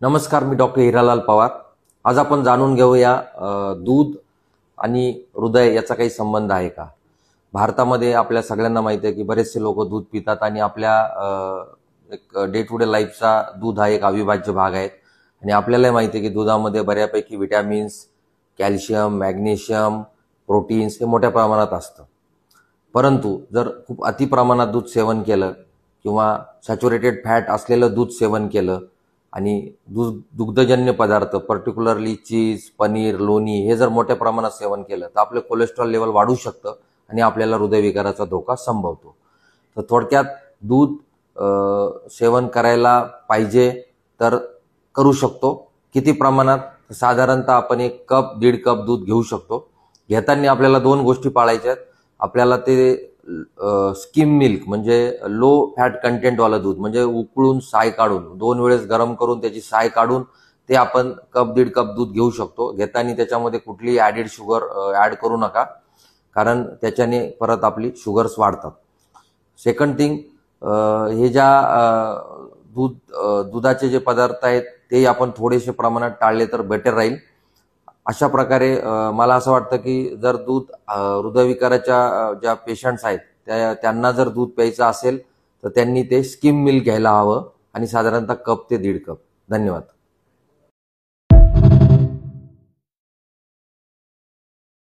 नमस्कार, मी डॉक्टर हिरालाल पवार। आज आपण जाणून घेऊया दूध आणि हृदय याचा काही संबंध आहे का। भारतामध्ये आपल्या सगळ्यांना माहिती आहे की बरेचसे लोक दूध पितात आणि आपल्या एक डे टू डे लाईफचा दूध हा एक अविभाज्य भाग आहे। आणि आपल्याला माहिती आहे की दुधामध्ये बऱ्यापैकी विटॅमिन्स, कॅल्शियम, मॅग्नेशियम, प्रोटीन्स हे मोठ्या प्रमाणात असतं। परंतु जर खूप अति प्रमाणात दूध सेवन केलं किंवा सॅच्युरेटेड फॅट असलेलं दूध सेवन केलं आणि दुग्धजन्य पदार्थ पर्टिक्युलरली चीज, पनीर, लोणी हे जर मोठ्या प्रमाणात सेवन केलं तर आपलं कोलेस्ट्रॉल लेवल वाढू शकतं आणि आपल्याला हृदयविकाराचा धोका संभवतो। तर थोडक्यात दूध सेवन करायला पाहिजे तर करू शकतो। किती प्रमाणात? साधारणतः आपण 1 कप 1.5 कप दूध घेऊ शकतो। घेताना आपल्याला 2 गोष्टी पाळायच्या आहेत। आपल्याला ते स्किम मिल्क म्हणजे लो फॅट कंटेंट वाला दूध म्हणजे उकळून साय काढून 2 वेळेस गरम करून त्याची साय काढून ते आपण कप 1.5 कप दूध घेऊ शकतो। घेताना त्याच्यामध्ये कुठलीही ॲडेड शुगर ॲड करू नका, कारण त्याच्याने परत आपली शुगर्स वाढतात। सेकंड थिंग, हे ज्या दुधाचे जे पदार्थ आहेत ते आपण थोडेसे प्रमाणात टाळले तर बेटर राहील। अशा प्रकारे मला असं वाटतं की जर दूध हृदयविकाराच्या ज्या पेशंट्स आहेत त्यांना जर दूध प्यायचं असेल तर त्यांनी ते स्किम मिल्क घ्यायला हवं आणि साधारणतः कप ते 1.5 कप। धन्यवाद।